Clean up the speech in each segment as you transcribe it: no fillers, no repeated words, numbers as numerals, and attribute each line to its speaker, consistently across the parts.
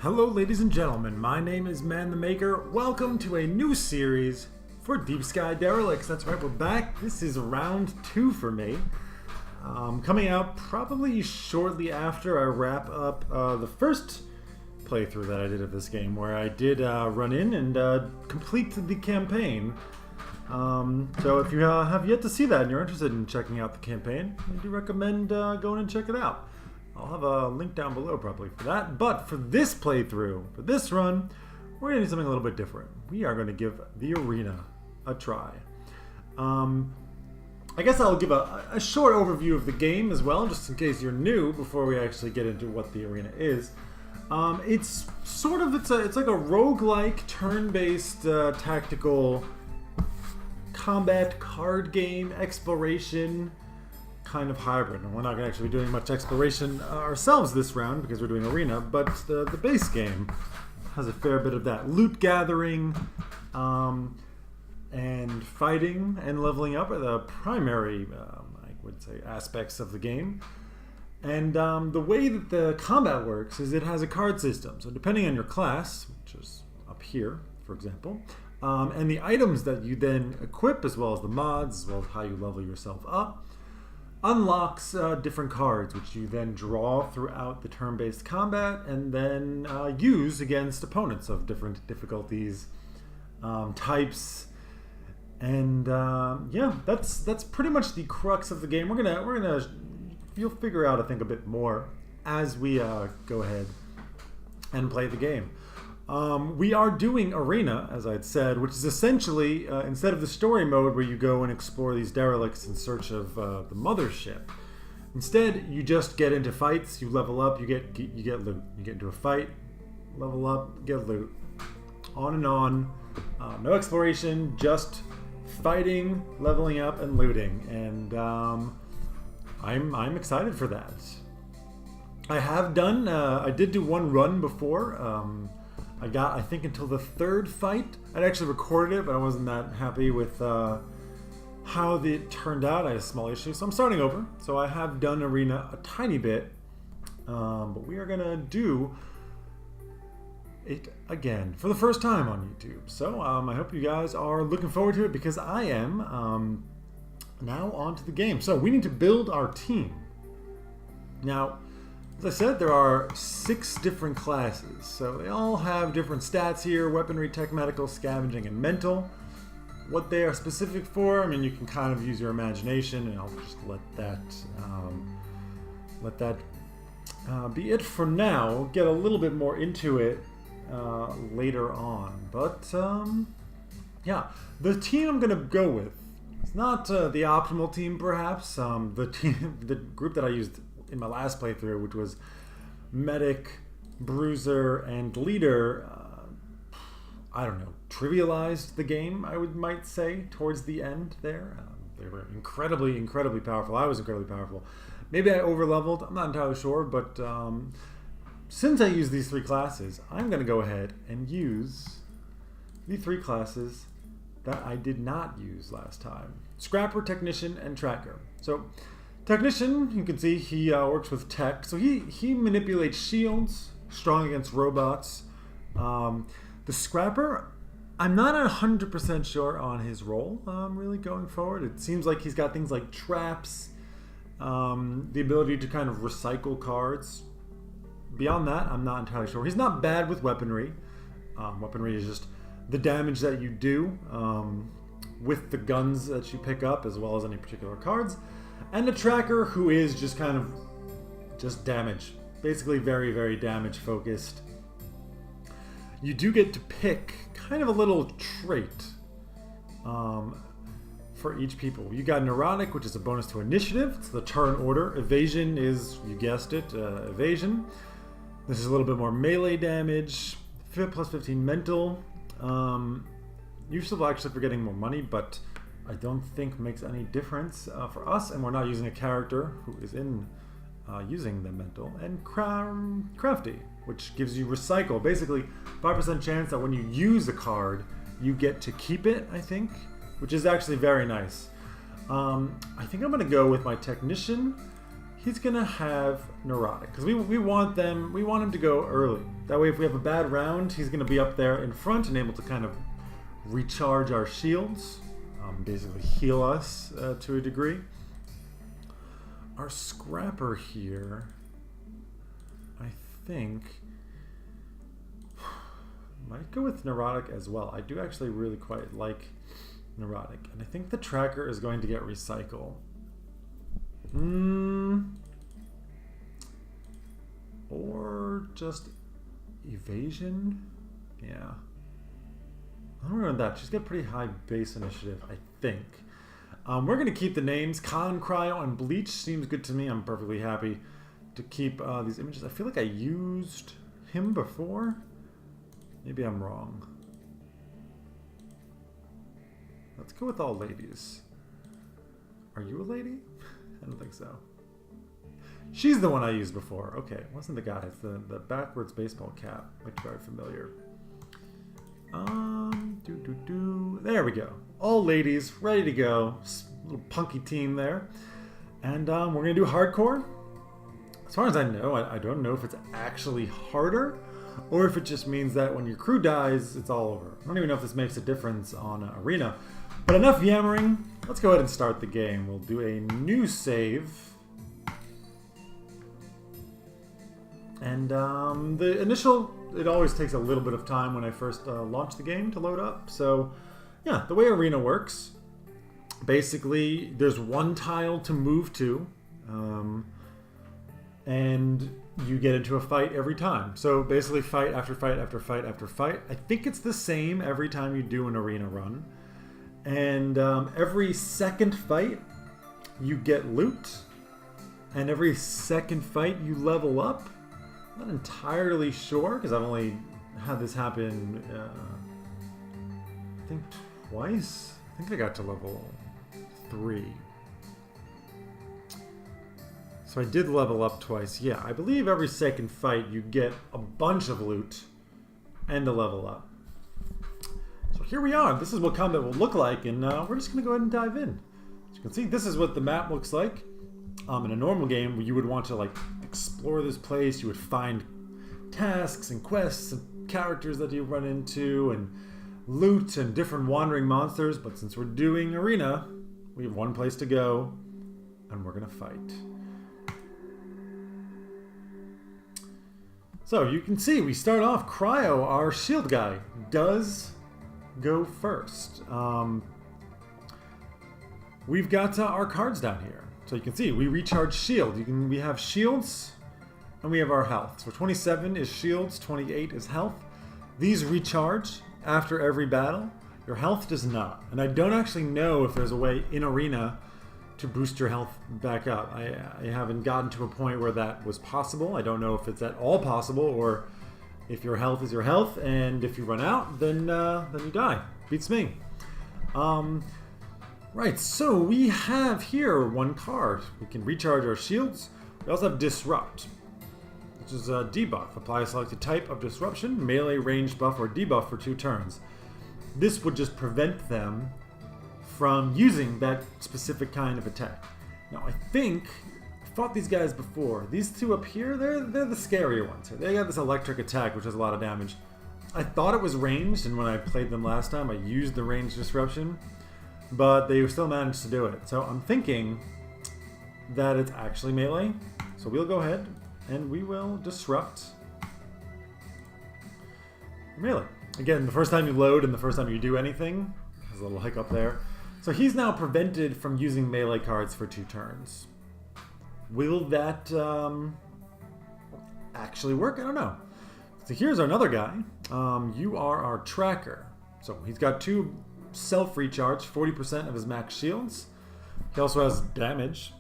Speaker 1: Hello ladies and gentlemen, my name is Man the Maker. Welcome to a new series for Deep Sky Derelicts. That's right, we're back. This is round 2 for me. Coming out probably shortly after I wrap up the first playthrough that I did of this game, where I did run in and complete the campaign. So if you have yet to see that and you're interested in checking out the campaign, I do recommend going and check it out. I'll have a link down below probably for that. But for this playthrough, for this run, we're going to do something a little bit different. We are going to give the arena a try. I guess I'll give a short overview of the game as well, just in case you're new, before we actually get into what the arena is. It's like a roguelike, turn-based, tactical combat card game, exploration kind of hybrid. And we're not going to actually be doing much exploration ourselves this round because we're doing arena, but the base game has a fair bit of that. Loot gathering and fighting and leveling up are the primary, I would say, aspects of the game. And the way that the combat works is it has a card system. So depending on your class, which is up here, for example, and the items that you then equip, as well as the mods, as well as how you level yourself up, unlocks different cards, which you then draw throughout the turn-based combat and then use against opponents of different difficulties, types, and yeah, that's pretty much the crux of the game. You'll figure out, I think, a bit more as we go ahead and play the game. We are doing arena, as I'd said, which is essentially, instead of the story mode where you go and explore these derelicts in search of the mothership, instead you just get into fights, you level up, you get loot. You get into a fight, level up, get loot. On and on. No exploration, just fighting, leveling up, and looting. And I'm excited for that. I did do one run before. I got, I think, until the third fight. I'd actually recorded it, but I wasn't that happy with how it turned out. I had a small issue, so I'm starting over. So I have done arena a tiny bit, but we are going to do it again for the first time on YouTube. So I hope you guys are looking forward to it, because I am. Now on to the game. So we need to build our team. Now, as I said, there are 6 different classes, so they all have different stats here: weaponry, tech, medical, scavenging, and mental. What they are specific for, I mean, you can kind of use your imagination, and I'll just let that be it for now. We'll get a little bit more into it later on, but yeah, the team I'm going to go with, it's not the optimal team, perhaps. The group that I used in my last playthrough, which was medic, bruiser, and leader, I don't know, trivialized the game, I might say, towards the end there. They were incredibly powerful. I was incredibly powerful. Maybe I overleveled, I'm not entirely sure, but since I use these 3 classes, I'm going to go ahead and use the 3 classes that I did not use last time: Scrapper, Technician, and Tracker. So Technician, you can see he works with tech, so he manipulates shields, strong against robots. The Scrapper, I'm not 100% sure on his role really going forward. It seems like he's got things like traps, the ability to kind of recycle cards. Beyond that, I'm not entirely sure. He's not bad with weaponry. Weaponry is just the damage that you do with the guns that you pick up, as well as any particular cards. And the Tracker, who is just kind of just damage. Basically very damage focused. You do get to pick kind of a little trait for each people. You got Neurotic, which is a bonus to initiative. It's the turn order. Evasion is, you guessed it, evasion. This is a little bit more melee damage. Plus 15 mental. Useful actually for getting more money, but I don't think makes any difference for us, and we're not using a character who is in using the mental. And crafty, which gives you recycle. Basically, 5% chance that when you use a card, you get to keep it, I think, which is actually very nice. I think I'm going to go with my Technician. He's going to have Neurotic, because we want him to go early. That way if we have a bad round, he's going to be up there in front and able to kind of recharge our shields. Basically heal us to a degree. Our scrapper here, I think, might go with neurotic as well. I do actually really quite like neurotic. And I think the tracker is going to get recycle. Or just evasion? Yeah. I don't know that. She's got pretty high base initiative, I think. We're going to keep the names. Con, Cryo, and Bleach seems good to me. I'm perfectly happy to keep these images. I feel like I used him before. Maybe I'm wrong. Let's go with all ladies. Are you a lady? I don't think so. She's the one I used before. Okay, it wasn't the guy. It's the backwards baseball cap. Looks very familiar. There we go. All ladies, ready to go. Little punky team there. And we're going to do hardcore. As far as I know, I don't know if it's actually harder or if it just means that when your crew dies, it's all over. I don't even know if this makes a difference on Arena. But enough yammering. Let's go ahead and start the game. We'll do a new save. And the initial, it always takes a little bit of time when I first launch the game to load up. So yeah, the way Arena works, basically there's one tile to move to, and you get into a fight every time. So basically fight after fight after fight after fight. I think it's the same every time you do an Arena run. And every second fight you get loot, and every second fight you level up. I'm not entirely sure because I've only had this happen I think twice. I think I got to level 3. So I did level up twice. Yeah, I believe every second fight you get a bunch of loot and a level up. So here we are. This is what combat will look like, and we're just going to go ahead and dive in. As you can see, this is what the map looks like. In a normal game, you would want to like explore this place. You would find tasks and quests and characters that you run into and loot and different wandering monsters. But since we're doing Arena, we have one place to go, and we're gonna fight. So you can see we start off. Cryo, our shield guy, does go first. We've got our cards down here. So you can see we recharge shield. We have shields and we have our health. So 27 is shields, 28 is health. These recharge after every battle. Your health does not. And I don't actually know if there's a way in Arena to boost your health back up. I haven't gotten to a point where that was possible. I don't know if it's at all possible or if your health is your health, and if you run out, then you die. Beats me. Right, so we have here one card. We can recharge our shields. We also have Disrupt, which is a debuff. Apply a selected type of disruption, melee, ranged buff, or debuff for 2 turns. This would just prevent them from using that specific kind of attack. Now, I think I fought these guys before. These two up here, they're the scarier ones. They got this electric attack, which does a lot of damage. I thought it was ranged, and when I played them last time, I used the ranged disruption. But they still managed to do it. So I'm thinking that it's actually melee. So we'll go ahead and we will disrupt melee. Again, the first time you load and the first time you do anything, there's a little hiccup there. So he's now prevented from using melee cards for 2 turns. Will that actually work? I don't know. So here's another guy. You are our tracker. So he's got 2 self-recharge, 40% of his max shields. He also has damage.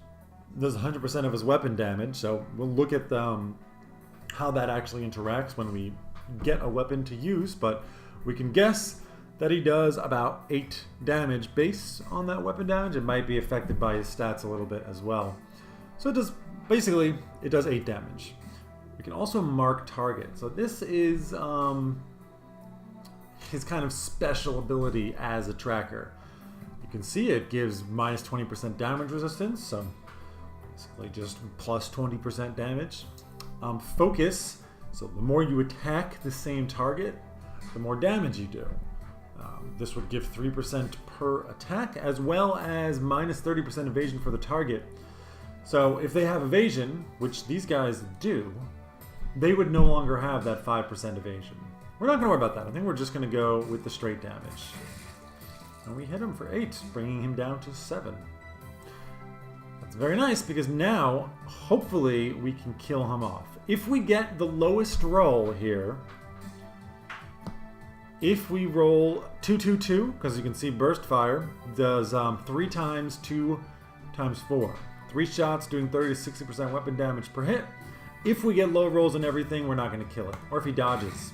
Speaker 1: Does 100% of his weapon damage, so we'll look at how that actually interacts when we get a weapon to use, but we can guess that he does about 8 damage base on that weapon damage. It might be affected by his stats a little bit as well. So it does, basically, it does 8 damage. We can also mark target. So this is his kind of special ability as a tracker. You can see it gives minus 20% damage resistance, so basically just plus 20% damage. Focus So the more you attack the same target, the more damage you do. This would give 3% per attack, as well as minus 30% evasion for the target. So if they have evasion, which these guys do, they would no longer have that 5% evasion. We're not going to worry about that. I think we're just going to go with the straight damage. And we hit him for 8, bringing him down to 7. That's very nice, because now, hopefully, we can kill him off. If we get the lowest roll here, if we roll 2-2-2, because you can see burst fire does 3 times 2 times 4. 3 shots doing 30 to 60% weapon damage per hit. If we get low rolls and everything, we're not going to kill it. Or if he dodges.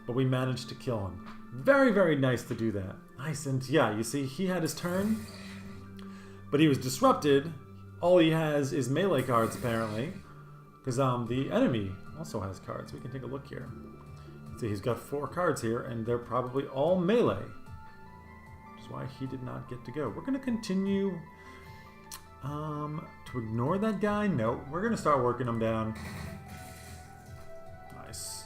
Speaker 1: But we managed to kill him. Very, very nice to do that. Nice. And yeah, you see, he had his turn, but he was disrupted. All he has is melee cards, apparently. Because the enemy also has cards. We can take a look here. See, he's got 4 cards here, and they're probably all melee. Which is why he did not get to go. We're going to continue to ignore that guy. No, we're going to start working him down. Nice.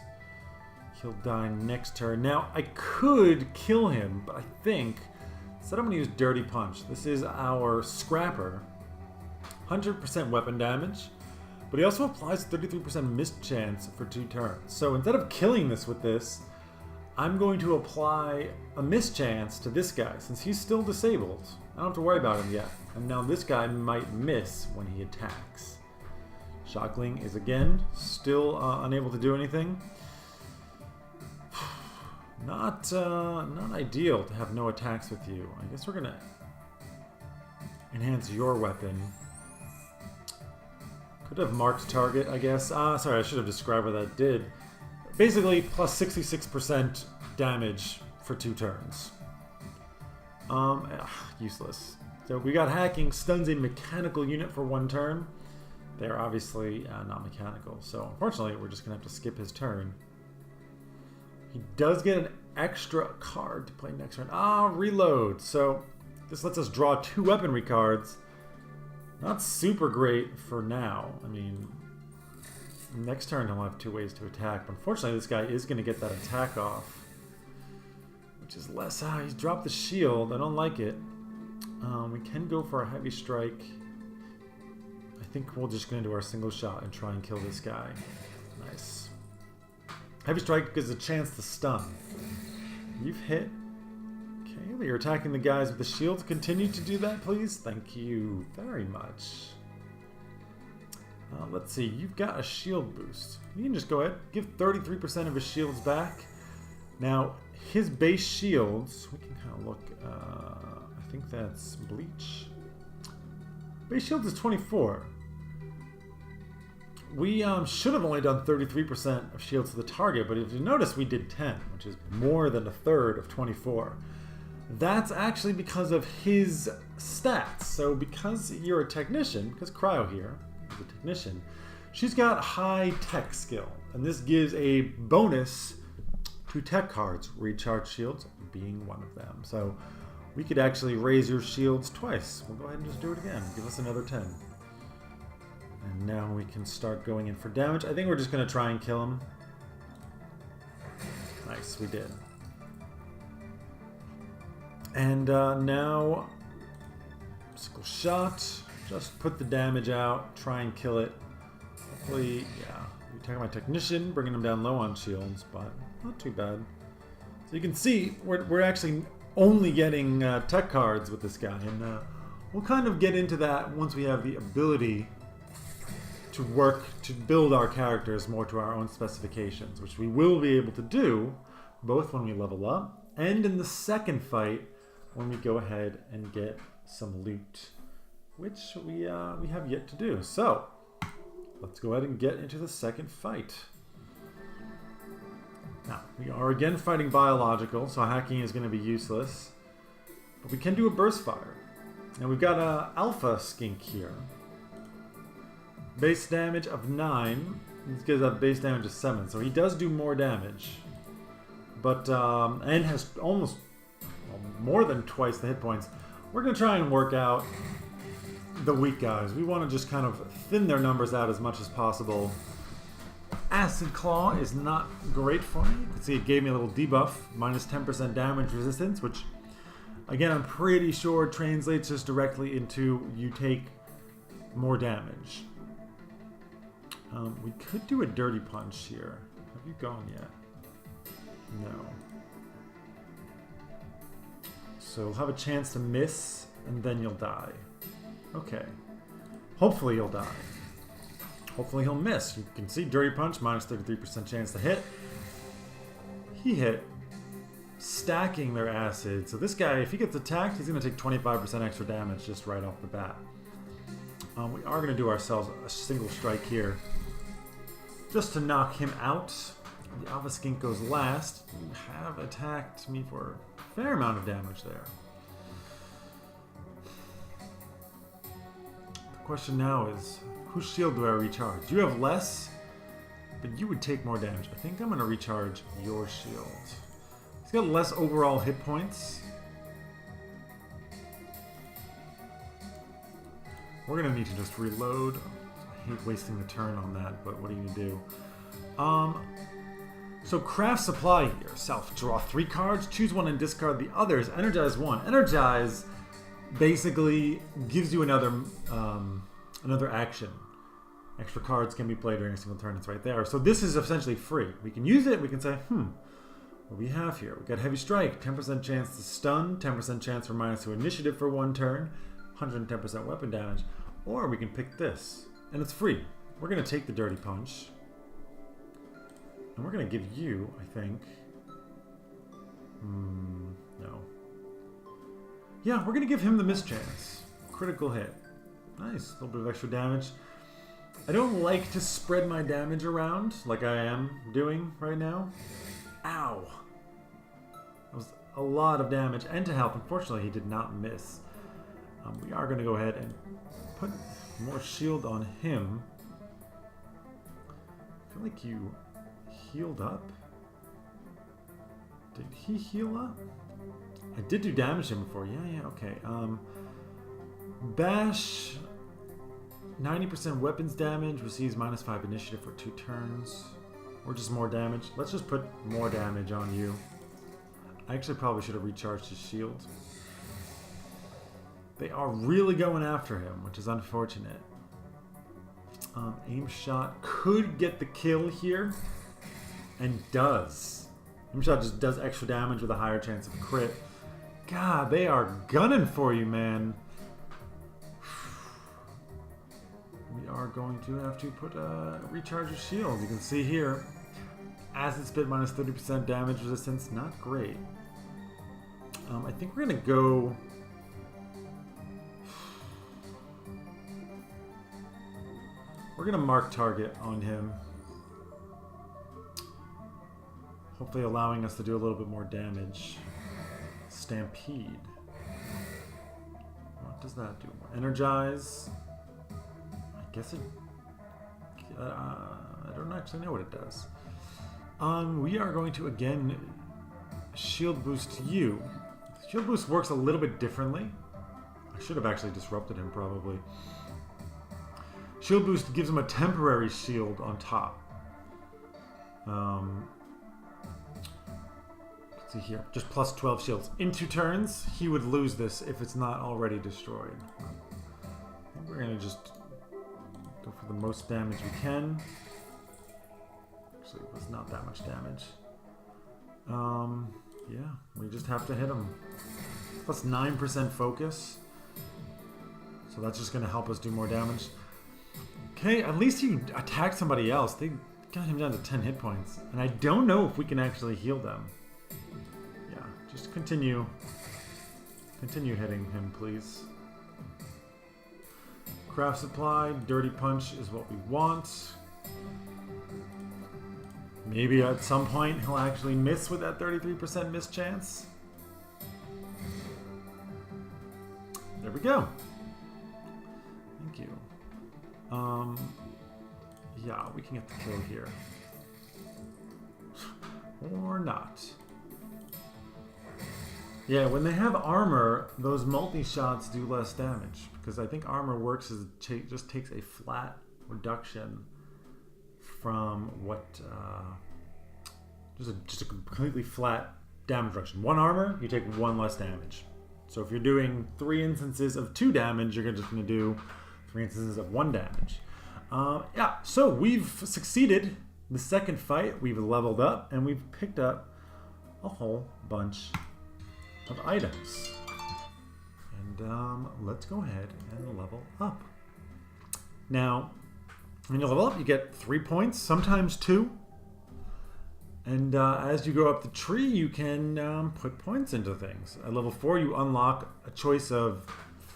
Speaker 1: He'll die next turn. Now, I could kill him, but I think instead I'm going to use Dirty Punch. This is our Scrapper. 100% weapon damage. But he also applies 33% miss chance for 2 turns. So instead of killing this with this, I'm going to apply a miss chance to this guy, since he's still disabled. I don't have to worry about him yet. And now this guy might miss when he attacks. Shockling is again still unable to do anything. Not ideal to have no attacks with you. I guess we're gonna enhance your weapon. Could have marked target, I guess. Sorry, I should have described what that did. Basically, plus 66% damage for 2 turns. Useless. So we got hacking, stuns a mechanical unit for 1 turn. They're obviously not mechanical, so unfortunately we're just going to have to skip his turn. He does get an extra card to play next turn. Reload. So this lets us draw 2 weaponry cards. Not super great for now. I mean, next turn he'll have 2 ways to attack. But unfortunately, this guy is going to get that attack off. Which is less... he's dropped the shield. I don't like it. We can go for a heavy strike. I think we're just going to do our single shot and try and kill this guy. Nice. Heavy strike gives a chance to stun. You've hit... You're attacking the guys with the shields. Continue to do that, please. Thank you very much. Let's see. You've got a shield boost. You can just go ahead. Give 33% of his shields back. Now, his base shields... We can kind of look... I think that's Bleach. Base shields is 24. We should have only done 33% of shields to the target, but if you notice, we did 10, which is more than a third of 24. That's actually because of his stats. So because you're a technician, because Cryo here is a technician, she's got high tech skill. And this gives a bonus to tech cards, recharge shields being one of them. So we could actually raise your shields twice. We'll go ahead and just do it again. Give us another 10. And now we can start going in for damage. I think we're just going to try and kill him. Nice, we did. And now, single shot, just put the damage out, try and kill it. Hopefully, yeah, we attack my technician, bringing him down low on shields, but not too bad. So you can see, we're actually only getting tech cards with this guy, and we'll kind of get into that once we have the ability to work to build our characters more to our own specifications, which we will be able to do both when we level up and in the second fight, when we go ahead and get some loot, which we have yet to do. So, let's go ahead and get into the second fight. Now, we are again fighting biological, so hacking is going to be useless. But we can do a burst fire. Now we've got an alpha skink here. Base damage of 9. This gives us base damage of 7, so he does do more damage. But, and has almost... more than twice the hit points. We're going to try and work out the weak guys. We want to just kind of thin their numbers out as much as possible. Acid Claw is not great for me. You can see it gave me a little debuff, minus 10% damage resistance, which, again, I'm pretty sure translates just directly into you take more damage. We could do a Dirty Punch here. Have you gone yet? No. So you'll have a chance to miss, and then you'll die. Okay. Hopefully you'll die. Hopefully he'll miss. You can see Dirty Punch, minus 33% chance to hit. He hit, stacking their acid. So this guy, if he gets attacked, he's going to take 25% extra damage just right off the bat. We are going to do ourselves a single strike here, just to knock him out. The Alpha Skink goes last. You have attacked me for a fair amount of damage there. The question now is, whose shield do I recharge? You have less, but you would take more damage. I think I'm going to recharge your shield. He's got less overall hit points. We're going to need to just reload. I hate wasting the turn on that, but what are you going to do? So Craft Supply here. Self. Draw 3 cards, choose one and discard the others. Energize 1. Energize basically gives you another action. Extra cards can be played during a single turn. It's right there. So this is essentially free. We can use it. We can say, what do we have here? We got Heavy Strike, 10% chance to stun, 10% chance for -2 initiative for 1 turn, 110% weapon damage. Or we can pick this, and it's free. We're going to take the Dirty Punch. And we're going to give you, I think... no. Yeah, we're going to give him the mischance. Critical hit. Nice. A little bit of extra damage. I don't like to spread my damage around like I am doing right now. Ow. That was a lot of damage and to health. Unfortunately, he did not miss. We are going to go ahead and put more shield on him. I feel like you healed up. Did he heal up? I did do damage to him before. Yeah, okay. Bash, 90% weapons damage, receives -5 initiative for 2 turns. Or just more damage. Let's just put more damage on you. I actually probably should have recharged his shield. They are really going after him, which is unfortunate. Aim Shot could get the kill here, and does. Aim Shot just does extra damage with a higher chance of crit. God, they are gunning for you, man. We are going to have to put recharge your shield. You can see here, Acid Spit minus 30% damage resistance, not great. I think we're gonna go. We're gonna mark target on him, hopefully allowing us to do a little bit more damage. Stampede. What does that do? Energize. I guess it. I don't actually know what it does. We are going to again shield boost you. Shield boost works a little bit differently. I should have actually disrupted him probably. Shield boost gives him a temporary shield on top. Let's see here, just plus 12 shields. In 2 turns, he would lose this if it's not already destroyed. I think we're gonna just go for the most damage we can. Actually, it was not that much damage. Yeah, we just have to hit him. Plus 9% focus. So that's just gonna help us do more damage. Okay, at least he attacked somebody else. They got him down to 10 hit points. And I don't know if we can actually heal them. Yeah, just continue hitting him, please. Craft Supply, Dirty Punch is what we want. Maybe at some point he'll actually miss with that 33% miss chance. There we go. Thank you. Yeah, we can get the kill here. Or not. Yeah, when they have armor, those multi-shots do less damage. Because I think armor works as it just takes a flat reduction from what, just a completely flat damage reduction. 1 armor, you take 1 less damage. So if you're doing 3 instances of 2 damage, you're just going to do 3 instances of 1 damage. Yeah, so we've succeeded. The second fight, we've leveled up, and we've picked up a whole bunch of items. And let's go ahead and level up. Now, when you level up, you get 3 points, sometimes 2. And as you go up the tree, you can put points into things. At level 4, you unlock a choice of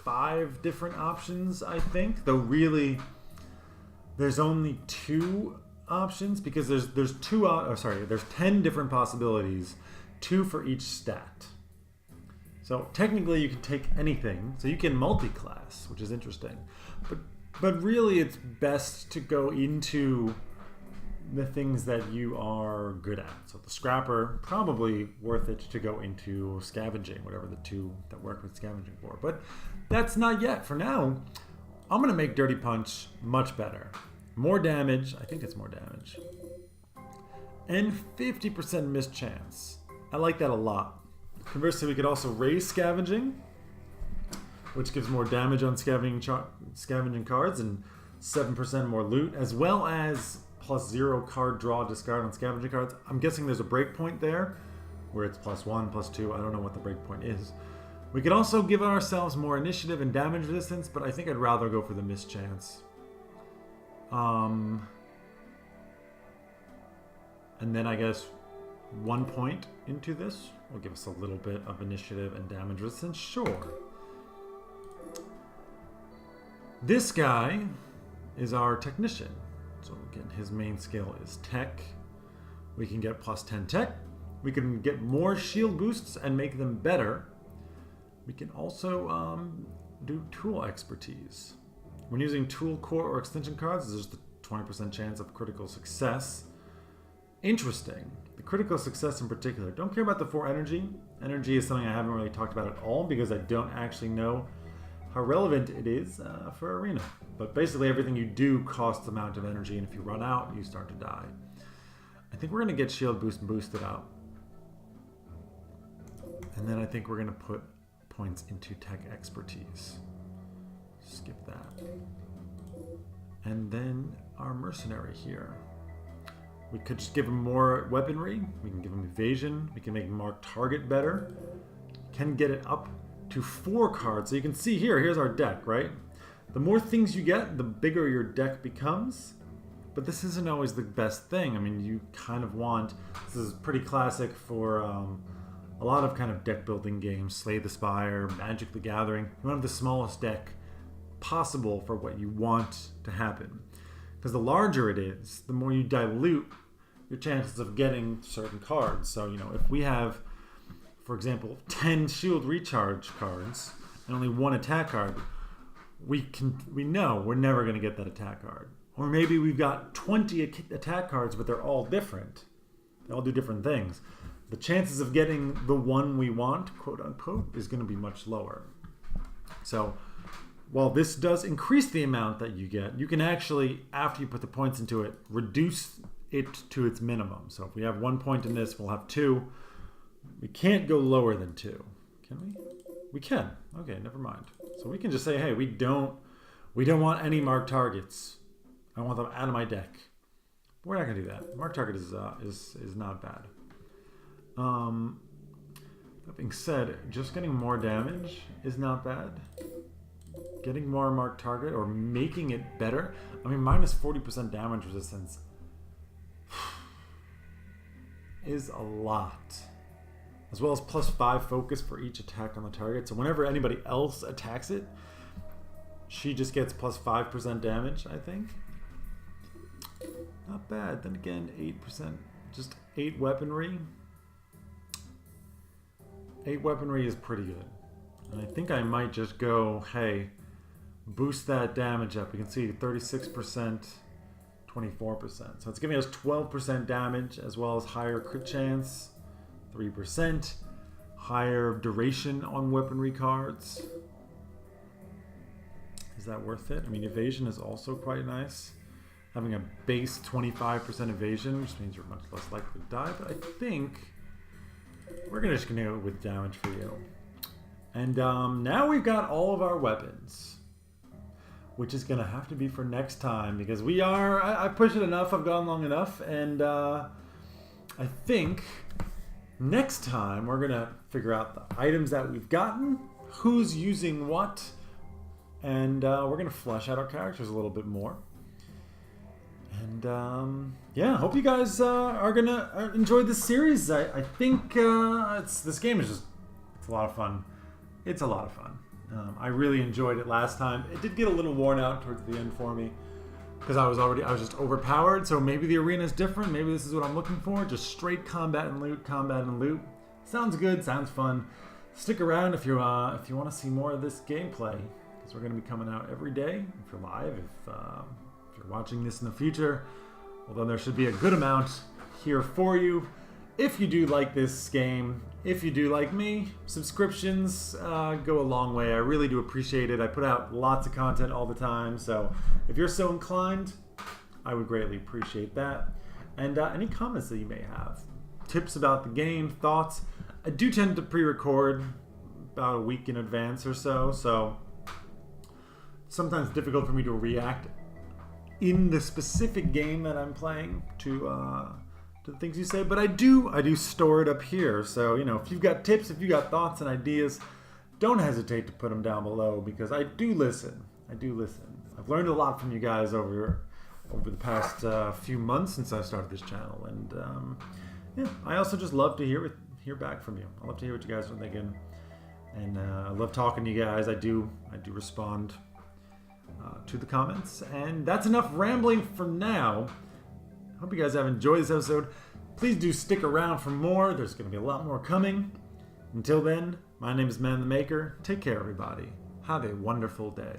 Speaker 1: 5 different options, I think. Though really, there's only 2 options because there's 10 different possibilities, 2 for each stat. So technically, you can take anything. So you can multi-class, which is interesting. But really, it's best to go into the things that you are good at. So the scrapper, probably worth it to go into scavenging, whatever the 2 that work with scavenging for. But that's not yet. For now, I'm going to make Dirty Punch much better. More damage. I think it's more damage. And 50% mischance. I like that a lot. Conversely, we could also raise scavenging, which gives more damage on scavenging cards and 7% more loot, as well as +0 card draw discard on scavenging cards. I'm guessing there's a breakpoint there where it's +1, +2. I don't know what the breakpoint is. We could also give ourselves more initiative and damage resistance, but I think I'd rather go for the mischance. And then I guess 1 point into this will give us a little bit of initiative and damage resistance. Sure. This guy is our technician. So again, his main skill is tech. We can get +10 tech. We can get more shield boosts and make them better. We can also do tool expertise. When using tool core or extension cards, there's the 20% chance of critical success. Interesting. The critical success in particular. Don't care about the 4 energy. Energy is something I haven't really talked about at all because I don't actually know how relevant it is for Arena. But basically everything you do costs amount of energy, and if you run out, you start to die. I think we're going to get shield boost boosted out. And then I think we're going to put points into tech expertise. Skip that. And then our mercenary here. We could just give him more weaponry. We can give him evasion. We can make mark target better. Can get it up to 4 cards. So you can see here's our deck, right? The more things you get, the bigger your deck becomes. But this isn't always the best thing. I mean, you kind of want, this is pretty classic for a lot of kind of deck building games, Slay the Spire, Magic the Gathering. You want to have the smallest deck possible for what you want to happen. Because the larger it is, the more you dilute your chances of getting certain cards. So, if we have, for example, 10 shield recharge cards and only 1 attack card, we know we're never going to get that attack card. Or maybe we've got 20 attack cards, but they're all different. They all do different things. The chances of getting the one we want, quote unquote, is going to be much lower. So while this does increase the amount that you get, you can actually, after you put the points into it, reduce it to its minimum. So if we have 1 point in this, we'll have 2. We can't go lower than 2. Can we? We can. Okay, never mind. So we can just say, hey, we don't want any marked targets. I want them out of my deck. We're not gonna do that. Marked target is not bad. That being said, just getting more damage is not bad. Getting more marked target or making it better. I mean, minus 40% damage resistance is a lot. As well as plus 5 focus for each attack on the target. So whenever anybody else attacks it, she just gets plus 5% damage, I think. Not bad. Then again, 8%. Just 8 weaponry. 8 weaponry is pretty good. And I think I might just go, hey, boost that damage up. You can see 36%, 24%. So it's giving us 12% damage as well as higher crit chance. 3%, higher duration on weaponry cards. Is that worth it? I mean, evasion is also quite nice. having a base 25% evasion, which means you're much less likely to die. But I think we're just gonna go with damage for you. And now we've got all of our weapons, which is gonna have to be for next time because I've pushed it enough, I've gone long enough, and I think next time we're gonna figure out the items that we've gotten, who's using what, and we're gonna flesh out our characters a little bit more. And yeah, hope you guys are gonna enjoy this series. I think this game is it's a lot of fun. It's a lot of fun. I really enjoyed it last time. It did get a little worn out towards the end for me because I was just overpowered. So maybe the arena is different. Maybe this is what I'm looking for. Just straight combat and loot, combat and loot. Sounds good. Sounds fun. Stick around if you want to see more of this gameplay because we're going to be coming out every day. If you're live, if you're watching this in the future, well then there should be a good amount here for you. If you do like this game, if you do like me, subscriptions go a long way. I really do appreciate it. I put out lots of content all the time, so if you're so inclined, I would greatly appreciate that. And any comments that you may have, tips about the game, thoughts. I do tend to pre-record about a week in advance or so, so sometimes it's difficult for me to react in the specific game that I'm playing to the things you say, but I do store it up here. So, if you've got tips, if you've got thoughts and ideas, don't hesitate to put them down below because I do listen. I've learned a lot from you guys over the past few months since I started this channel, and yeah, I also just love to hear back from you. I love to hear what you guys are thinking, and I love talking to you guys. I do respond to the comments, and that's enough rambling for now. Hope you guys have enjoyed this episode. Please do stick around for more. There's going to be a lot more coming. Until then, my name is Man the Maker. Take care, everybody. Have a wonderful day.